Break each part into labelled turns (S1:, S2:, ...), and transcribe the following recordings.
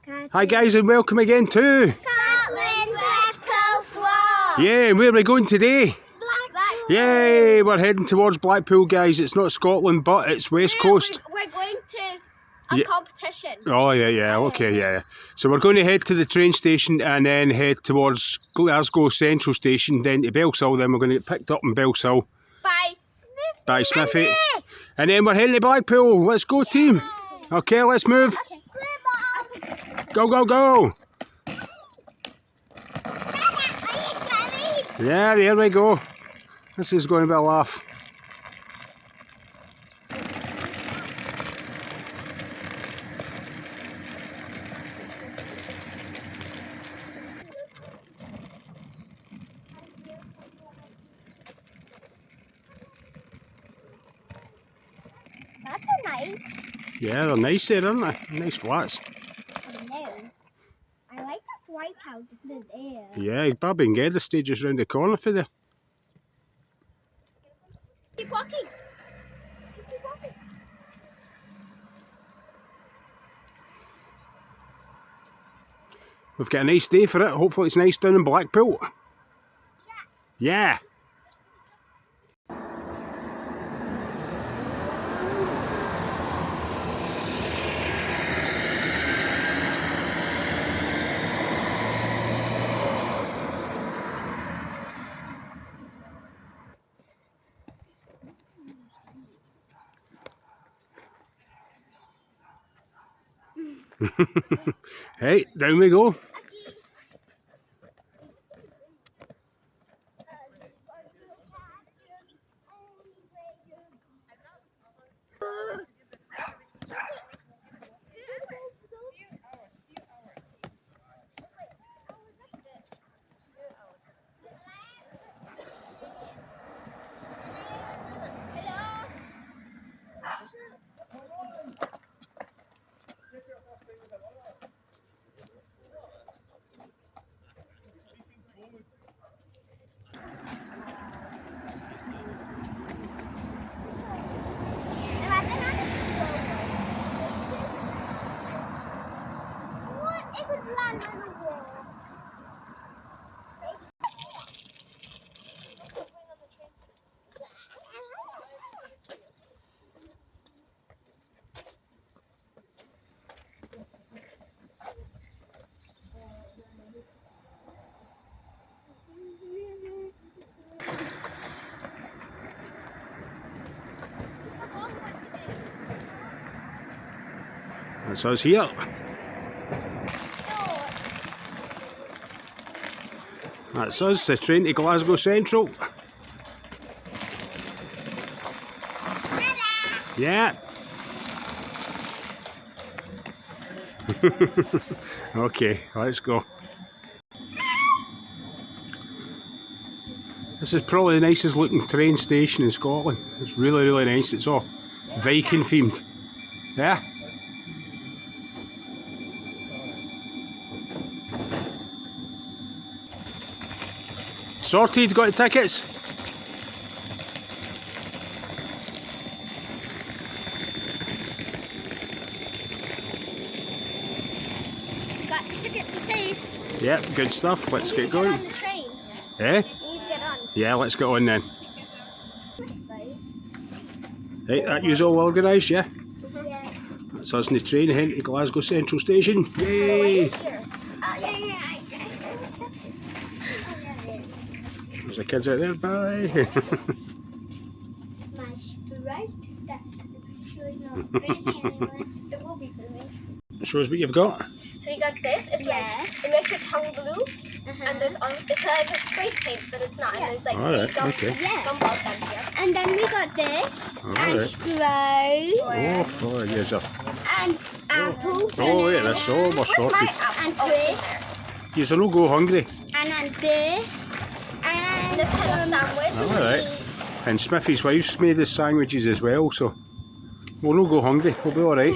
S1: Hi guys, and welcome again to
S2: Scotland's West Coast Walk.
S1: Yeah, and where are we going today?
S2: Blackpool.
S1: Yay, we're heading towards Blackpool, guys. It's not Scotland, but it's West Coast.
S2: We're going to a competition.
S1: Oh yeah, okay, yeah. So we're going to head to the train station and then head towards Glasgow Central Station, then to Belsill. Then we're going to get picked up in Belsill by Smithy. And then we're heading to Blackpool. Let's go, team. Okay, let's move.
S2: Okay.
S1: Go, go, go. Yeah, there we go. This is going to be a laugh.
S2: That's nice.
S1: Yeah, they're nice there, aren't they? Nice flats.
S2: I like that white house in there.
S1: Yeah, Barbie and Gedda stage is round the corner for there.
S2: Keep walking. Just keep walking.
S1: We've got a nice day for it. Hopefully it's nice down in Blackpool. Yeah. Hey, down we go. That's us here. That's us, the train to Glasgow Central. Yeah. Okay, let's go. This is probably the nicest looking train station in Scotland. It's really, really nice. It's all Viking themed. Yeah. Sorted, got the tickets?
S2: Got the ticket for safe.
S1: Yeah, good stuff. Let's get going.
S2: On the train.
S1: Eh?
S2: You need to get on.
S1: Yeah, let's get on then. Right, that you's all organised, yeah?
S2: Yeah.
S1: That's us in the train heading to Glasgow Central Station. Yay! There's the kids out there, bye!
S2: My sprite that she was not busy anymore. It will be busy.
S1: Show us what you've got.
S2: So you got this. It's like it makes your tongue blue, and there's it's like a spray paint, but it's not. And there's like gumballs down here. And then we got this and Sprite.
S1: Oh, yes, sir.
S2: And apple.
S1: Oh, yeah, that's all we're sorted.
S2: And this.
S1: You're no go hungry.
S2: And then this. And this kind of sandwich.
S1: Alright. And Smithy's wife's made us sandwiches as well, so we'll no go hungry. We'll be alright.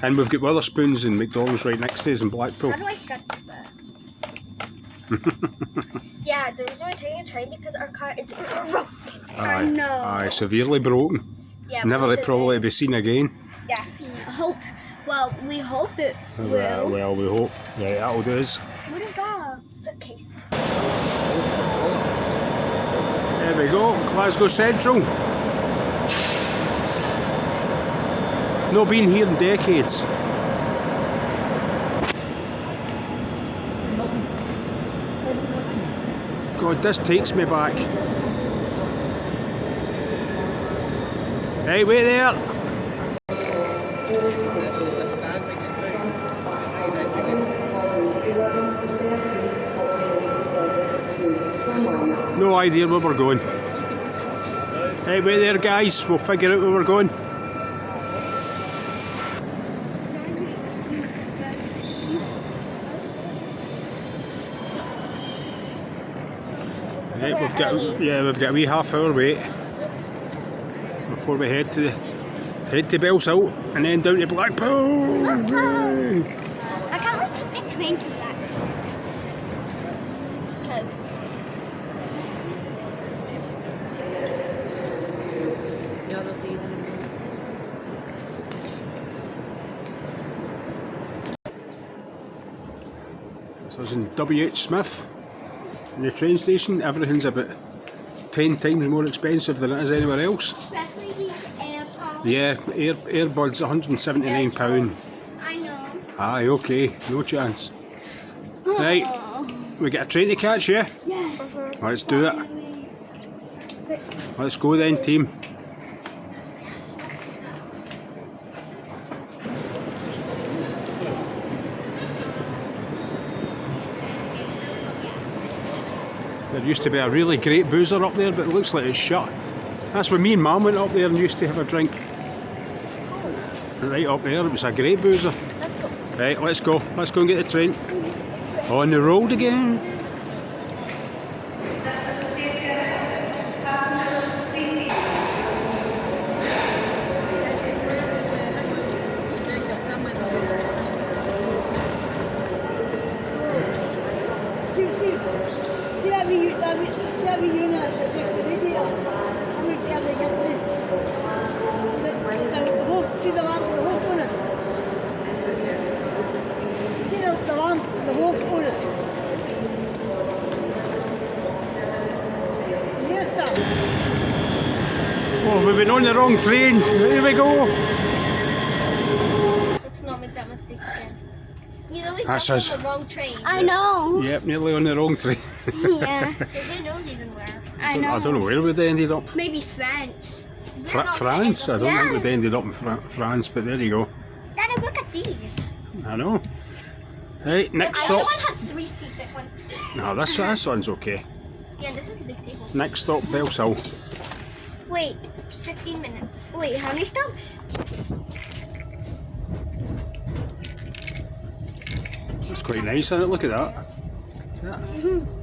S1: And we've got Wetherspoons and McDonald's right next to us in Blackpool.
S2: How do I shut this back? Yeah, the reason we're taking a train because our car is broken.
S1: Aye,
S2: No.
S1: aye, severely broken.
S2: Yeah,
S1: Never
S2: but
S1: probably to be seen again.
S2: Yeah. I hope Well, we hope it will.
S1: Well, we hope. Right, that'll do us.
S2: What is that? Suitcase.
S1: There we go, Glasgow Central. Not been here in decades. God, this takes me back. Hey, wait there. No idea where we're going. Hey, wait there, guys. We'll figure out where we're going. Right, we've got a wee half-hour wait before we head to Belsill and then down to Blackpool.
S2: I can't wait to take the train to Blackpool. Because
S1: So I was in W.H. Smith in the train station. Everything's about 10 times more expensive than it is anywhere else.
S2: especially these AirPods.
S1: Yeah, earbuds £179.
S2: I know.
S1: Aye, okay, no chance. Right, we got a train to catch, yeah?
S2: Yes.
S1: Let's do it. Let's go then, team. There used to be a really great boozer up there, but it looks like it's shut. That's when me and Mum went up there and used to have a drink. Right up there, it was a great boozer.
S2: Let's go.
S1: Right, let's go. Let's go and get the train. On the road again. Oh, we've been on the wrong train. Here we go.
S2: Let's not make that mistake again. We literally
S1: That's
S2: jumped
S1: us.
S2: on the wrong train. I know.
S1: Yep, nearly on the wrong train.
S2: Yeah. So who knows even where? I know.
S1: I don't know where we'd ended up.
S2: Maybe France.
S1: France? I don't think we'd ended up in France, but there you go.
S2: Daddy, look at these.
S1: I know. Right, next
S2: I
S1: stop.
S2: one had 3 seats at one time.
S1: No, this one's okay.
S2: Yeah, this is a big table.
S1: Next stop, Belsill.
S2: Wait, 15 minutes. Wait, how many stops?
S1: That's quite nice, isn't it? Look at that. Yeah,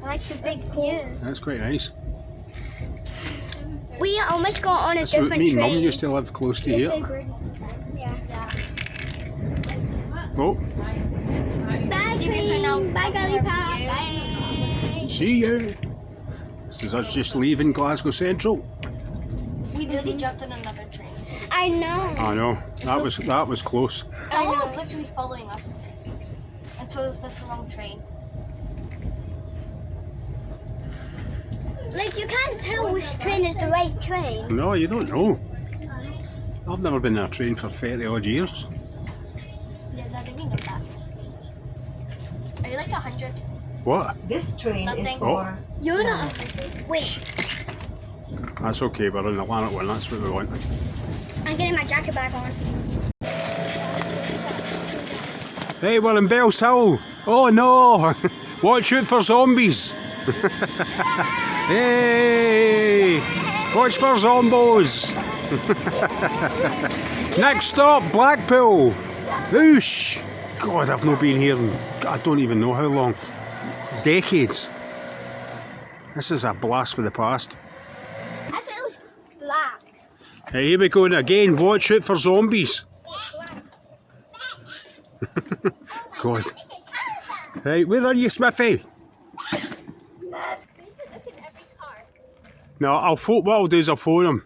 S2: I like the big view.
S1: that's quite nice.
S2: We almost got on a
S1: That's what
S2: different
S1: me and
S2: train.
S1: Mum used to live close to here.
S2: Yeah.
S1: Oh,
S2: Bye, train. Bye, Gully Pop. Bye.
S1: see you. This is us just leaving Glasgow Central.
S2: We literally jumped on another train. I know.
S1: I know. That was close.
S2: Someone was literally following us until it was the wrong train. Like, you can't tell which train is the right train.
S1: No, you don't know. I've never been in a train for 30 odd years.
S2: Yeah, Daddy, we know that. Are you like 100?
S1: What?
S3: This train is
S2: Nothing.
S3: for...
S2: You're not 100. Wait,
S1: That's okay, we're in the Lanark one, that's what we want.
S2: I'm getting my jacket back on.
S1: Hey, we're in Belsill. Oh no! Watch out for zombies! Hey! Watch for zombos! Next stop, Blackpool! Whoosh! God, I've not been here in, I don't even know how long. Decades. This is a blast for the past.
S2: I feel black.
S1: Hey, here we go again. Watch out for zombies. God. Right, where are you, Smithy? No, what I'll do is I'll phone him.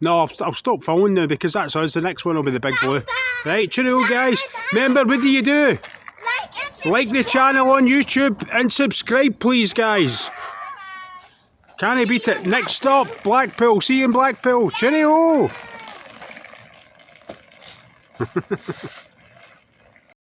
S1: No, I'll stop filming now because that's us. The next one will be the big blue. Right, cheerio guys. Remember, what do you do? Like the channel on YouTube and subscribe, please, guys. Can't beat it. Next stop, Blackpool. See you in Blackpool. Cheerio.